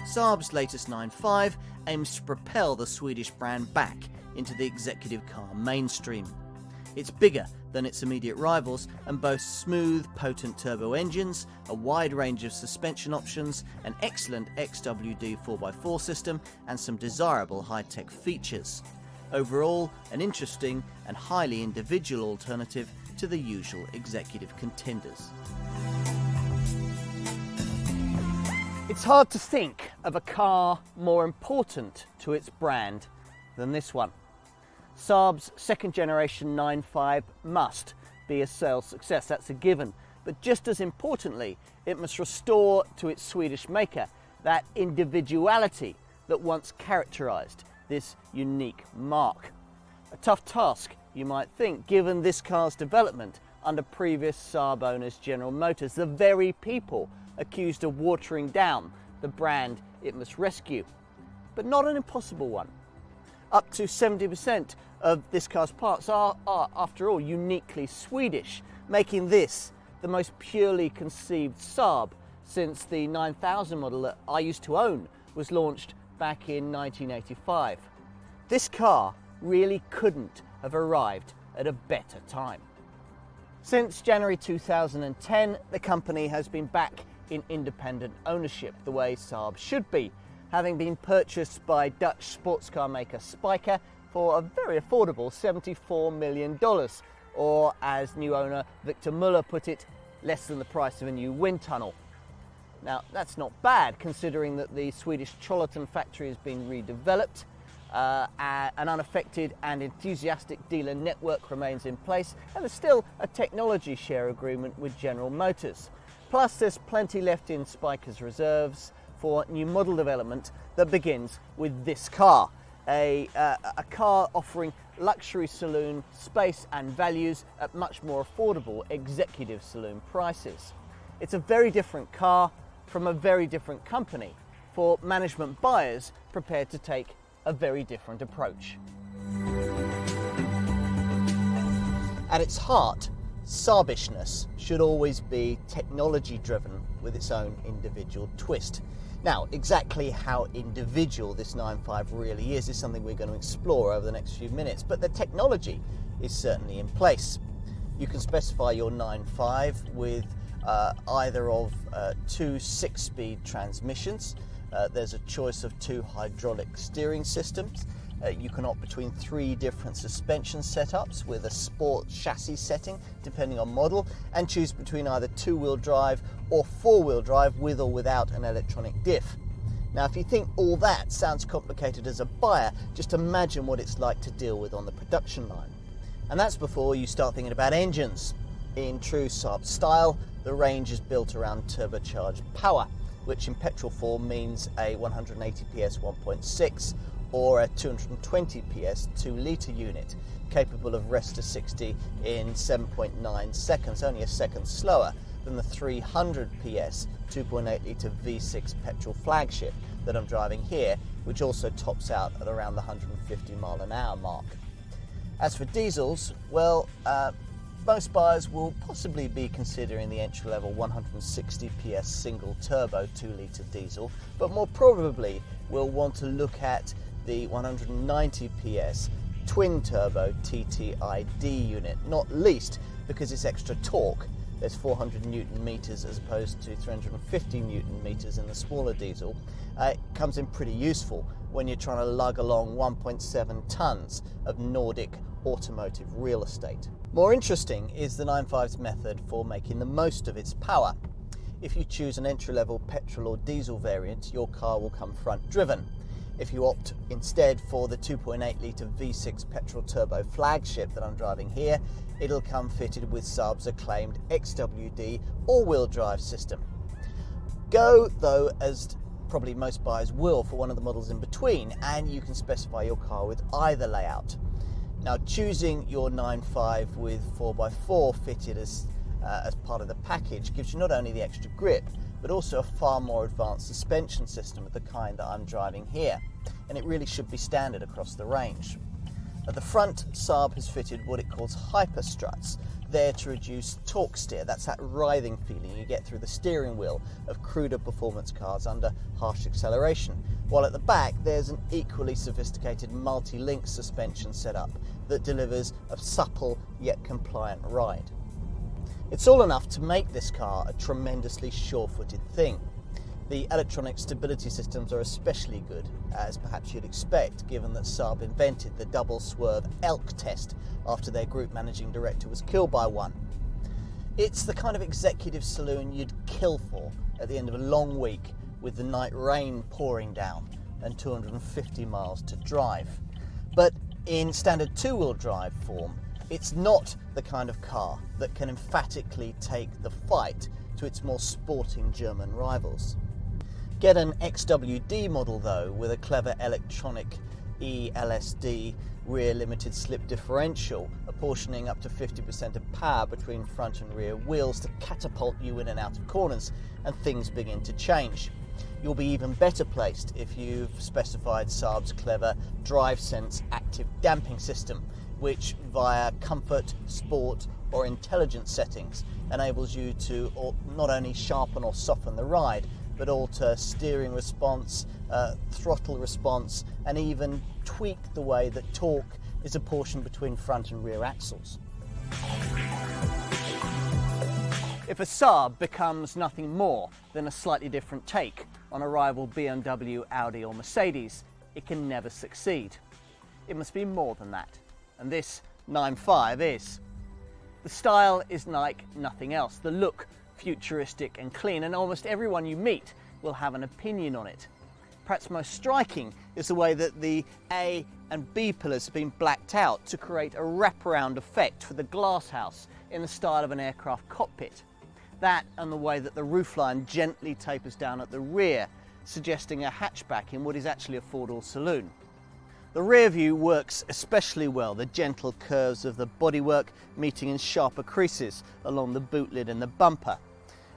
Saab's latest 9.5 aims to propel the Swedish brand back into the executive car mainstream. It's bigger than its immediate rivals and boasts smooth, potent turbo engines, a wide range of suspension options, an excellent XWD 4x4 system, and some desirable high-tech features. Overall, an interesting and highly individual alternative to the usual executive contenders. It's hard to think of a car more important to its brand than this one. Saab's second generation 9.5 must be a sales success, that's a given. But just as importantly, it must restore to its Swedish maker that individuality that once characterised this unique marque. A tough task, you might think, given this car's development under previous Saab owners General Motors, the very people accused of watering down the brand it must rescue. But not an impossible one. Up to 70% of this car's parts are, after all, uniquely Swedish, making this the most purely conceived Saab since the 9000 model that I used to own was launched back in 1985. This car really couldn't have arrived at a better time. Since January 2010, the company has been back in independent ownership, the way Saab should be, having been purchased by Dutch sports car maker Spyker for a very affordable $74 million, or as new owner Victor Muller put it, less than the price of a new wind tunnel. Now that's not bad, considering that the Swedish Trollhättan factory has been redeveloped, an unaffected and enthusiastic dealer network remains in place, and there's still a technology share agreement with General Motors. Plus there's plenty left in Spyker's reserves for new model development that begins with this car. A car offering luxury saloon space and values at much more affordable executive saloon prices. It's a very different car from a very different company for management buyers prepared to take a very different approach. At its heart, Saabishness should always be technology driven with its own individual twist. Now, exactly how individual this 9.5 really is something we're going to explore over the next few minutes, but the technology is certainly in place. You can specify your 9.5 with either of two 6-speed transmissions. There's a choice of 2 hydraulic steering systems. You can opt between 3 different suspension setups with a sport chassis setting depending on model, and choose between either 2-wheel drive or 4-wheel drive with or without an electronic diff. Now if you think all that sounds complicated as a buyer, just imagine what it's like to deal with on the production line. And that's before you start thinking about engines. In true Saab style, the range is built around turbocharged power, which in petrol form means a 180 PS 1.6 or a 220 PS 2-litre unit, capable of rest to 60 in 7.9 seconds, only a second slower than the 300 PS 2.8-litre V6 petrol flagship that I'm driving here, which also tops out at around the 150 mile an hour mark. As for diesels, well, most buyers will possibly be considering the entry-level 160 PS single turbo 2-litre diesel, but more probably will want to look at the 190 PS twin turbo TTID unit, not least because it's extra torque. There's 400 Newton meters as opposed to 350 Newton meters in the smaller diesel. It comes in pretty useful when you're trying to lug along 1.7 tons of Nordic automotive real estate. More interesting is the 9.5's method for making the most of its power. If you choose an entry-level petrol or diesel variant, your car will come front-driven. If you opt instead for the 2.8-litre V6 petrol turbo flagship that I'm driving here, it'll come fitted with Saab's acclaimed XWD all-wheel drive system. Go, though, as probably most buyers will, for one of the models in between, and you can specify your car with either layout. Now, choosing your 9.5 with 4x4 fitted as part of the package gives you not only the extra grip, but also a far more advanced suspension system of the kind that I'm driving here, and it really should be standard across the range. At the front, Saab has fitted what it calls hyper struts there to reduce torque steer. That's that writhing feeling you get through the steering wheel of cruder performance cars under harsh acceleration. While at the back there's an equally sophisticated multi-link suspension setup that delivers a supple yet compliant ride. It's all enough to make this car a tremendously sure-footed thing. The electronic stability systems are especially good, as perhaps you'd expect, given that Saab invented the double swerve elk test after their group managing director was killed by one. It's the kind of executive saloon you'd kill for at the end of a long week with the night rain pouring down and 250 miles to drive. But in standard two-wheel drive form, it's not the kind of car that can emphatically take the fight to its more sporting German rivals. Get an XWD model though with a clever electronic ELSD rear limited slip differential, apportioning up to 50% of power between front and rear wheels to catapult you in and out of corners, and things begin to change. You'll be even better placed if you've specified Saab's clever DriveSense active damping system, which via comfort, sport or intelligence settings enables you to not only sharpen or soften the ride, but alter steering response, throttle response, and even tweak the way that torque is apportioned between front and rear axles. If a Saab becomes nothing more than a slightly different take on a rival BMW, Audi or Mercedes, it can never succeed. It must be more than that, and this 9.5 is. The style is like nothing else. The look, futuristic and clean, and almost everyone you meet will have an opinion on it. Perhaps most striking is the way that the A and B pillars have been blacked out to create a wraparound effect for the glass house in the style of an aircraft cockpit. That and the way that the roofline gently tapers down at the rear, suggesting a hatchback in what is actually a four-door saloon. The rear view works especially well, the gentle curves of the bodywork meeting in sharper creases along the boot lid and the bumper.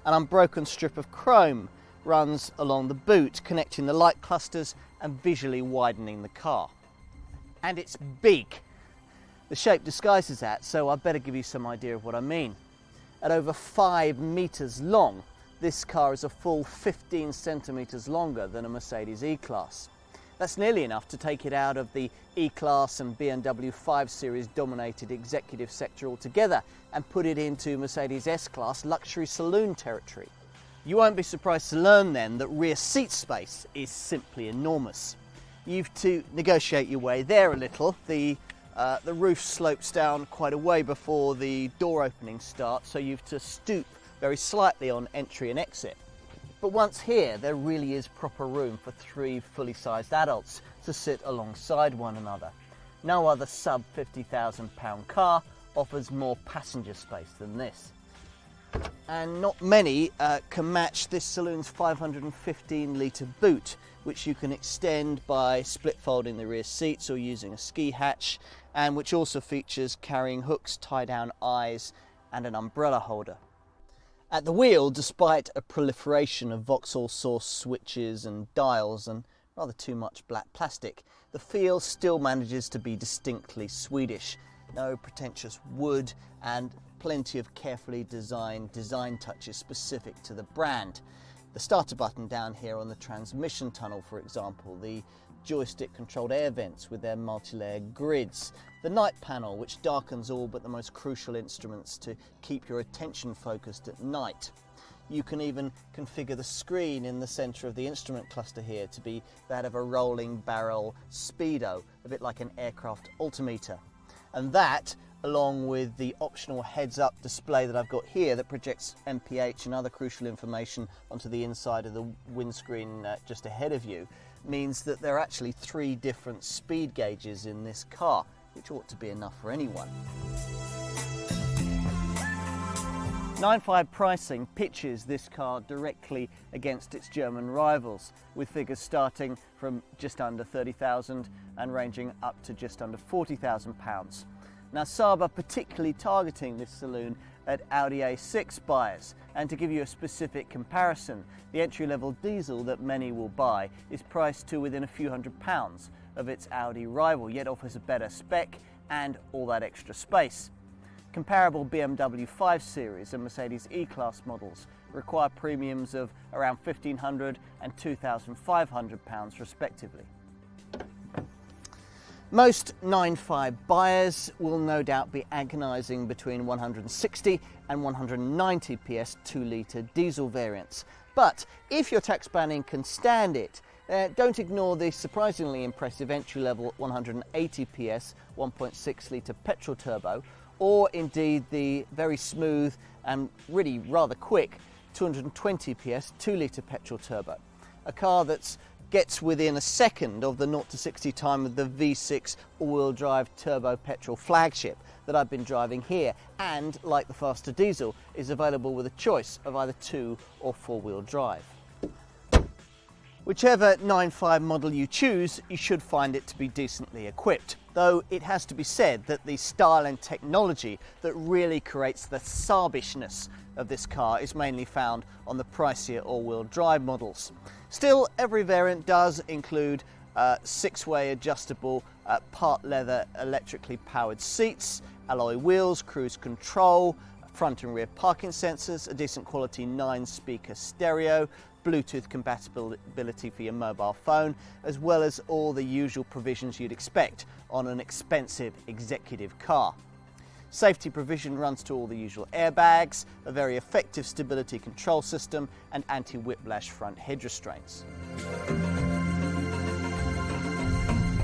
An unbroken strip of chrome runs along the boot, connecting the light clusters and visually widening the car. And it's big. The shape disguises that, so I better give you some idea of what I mean. At over 5 meters long, this car is a full 15 centimeters longer than a Mercedes E-Class. That's nearly enough to take it out of the E-Class and BMW 5 Series dominated executive sector altogether and put it into Mercedes S-Class luxury saloon territory. You won't be surprised to learn then that rear seat space is simply enormous. You've to negotiate your way there a little. The roof slopes down quite a way before the door opening starts, so you've to stoop very slightly on entry and exit. But once here, there really is proper room for 3 fully sized adults to sit alongside one another. No other sub £50,000 car offers more passenger space than this. And not many can match this saloon's 515 litre boot, which you can extend by split folding the rear seats or using a ski hatch, and which also features carrying hooks, tie down eyes and an umbrella holder. At the wheel, despite a proliferation of Vauxhall source switches and dials and rather too much black plastic, the feel still manages to be distinctly Swedish. No pretentious wood and plenty of carefully designed design touches specific to the brand. The starter button down here on the transmission tunnel, for example, the joystick controlled air vents with their multi-layer grids, the night panel which darkens all but the most crucial instruments to keep your attention focused at night. You can even configure the screen in the centre of the instrument cluster here to be that of a rolling barrel speedo, a bit like an aircraft altimeter. And that, along with the optional heads-up display that I've got here that projects MPH and other crucial information onto the inside of the windscreen just ahead of you, means that there are actually 3 different speed gauges in this car, which ought to be enough for anyone. 9.5 pricing pitches this car directly against its German rivals, with figures starting from just under £30,000 and ranging up to just under £40,000. Now, Saab are particularly targeting this saloon at Audi A6 buyers, and to give you a specific comparison, the entry-level diesel that many will buy is priced to within a few £100 of its Audi rival, yet offers a better spec and all that extra space. Comparable BMW 5 Series and Mercedes E-Class models require premiums of around £1,500 and £2,500 respectively. Most 9.5 buyers will no doubt be agonising between 160 and 190 PS 2-litre diesel variants. But if your tax banding can stand it, don't ignore the surprisingly impressive entry-level 180 PS 1.6-litre petrol turbo, or indeed the very smooth and really rather quick 220 PS 2-litre petrol turbo. A car that gets within a second of the 0 to 60 time of the V6 all-wheel drive turbo petrol flagship that I've been driving here, and like the faster diesel is available with a choice of either 2 or 4-wheel drive. Whichever 9.5 model you choose, you should find it to be decently equipped, though it has to be said that the style and technology that really creates the Saabishness of this car is mainly found on the pricier all-wheel drive models. Still, every variant does include 6-way adjustable part leather electrically powered seats, alloy wheels, cruise control, front and rear parking sensors, a decent quality 9-speaker stereo, Bluetooth compatibility for your mobile phone, as well as all the usual provisions you'd expect on an expensive executive car. Safety provision runs to all the usual airbags, a very effective stability control system, and anti-whiplash front head restraints.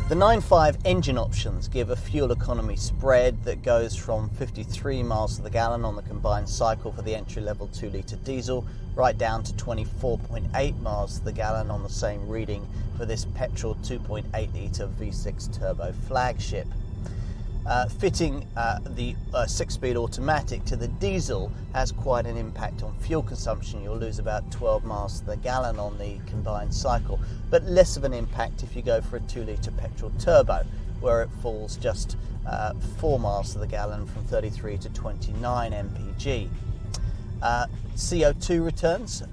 The 9.5 engine options give a fuel economy spread that goes from 53 miles to the gallon on the combined cycle for the entry-level 2-litre diesel, right down to 24.8 miles to the gallon on the same reading for this petrol 2.8-litre V6 turbo flagship. Fitting the 6-speed automatic to the diesel has quite an impact on fuel consumption. You'll lose about 12 miles to the gallon on the combined cycle, but less of an impact if you go for a 2-litre petrol turbo, where it falls just 4 miles to the gallon from 33 to 29 mpg. CO2 returns,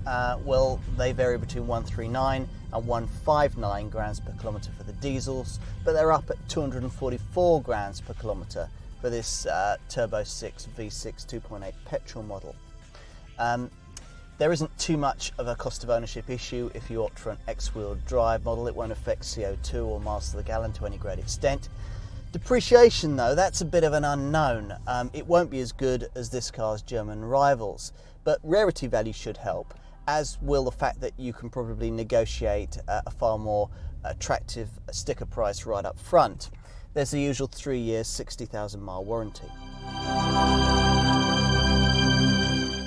well, they vary between 139 and 159 grams per kilometre for the diesels, but they're up at 244 grams per kilometre for this Turbo 6 V6 2.8 petrol model. There isn't too much of a cost of ownership issue if you opt for an X-wheel drive model. It won't affect CO2 or miles to the gallon to any great extent. Depreciation though, that's a bit of an unknown. It won't be as good as this car's German rivals, but rarity value should help, as will the fact that you can probably negotiate a far more attractive sticker price right up front. There's the usual 3 years, 60,000 mile warranty.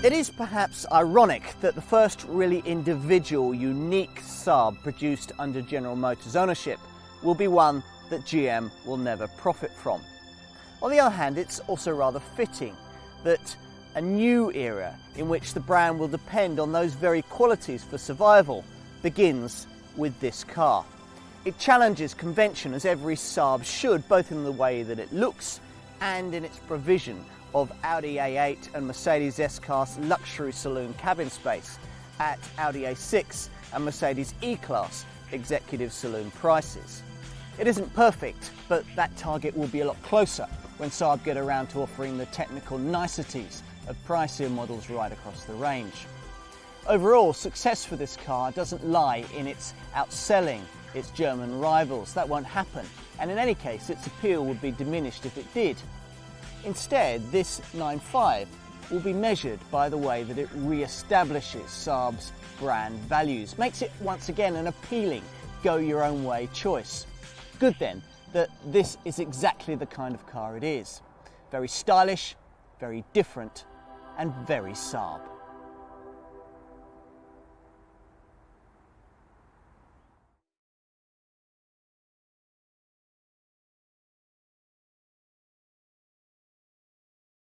It is perhaps ironic that the first really individual, unique Saab produced under General Motors ownership will be one that GM will never profit from. On the other hand, it's also rather fitting that a new era in which the brand will depend on those very qualities for survival begins with this car. It challenges convention, as every Saab should, both in the way that it looks and in its provision of Audi A8 and Mercedes S-Class luxury saloon cabin space at Audi A6 and Mercedes E-Class executive saloon prices. It isn't perfect, but that target will be a lot closer when Saab get around to offering the technical niceties of pricier models right across the range. Overall, success for this car doesn't lie in its outselling its German rivals. That won't happen, and in any case its appeal would be diminished if it did. Instead, this 9.5 will be measured by the way that it re-establishes Saab's brand values, makes it once again an appealing go-your-own-way choice. Good then that this is exactly the kind of car it is. Very stylish, very different, and very Saab.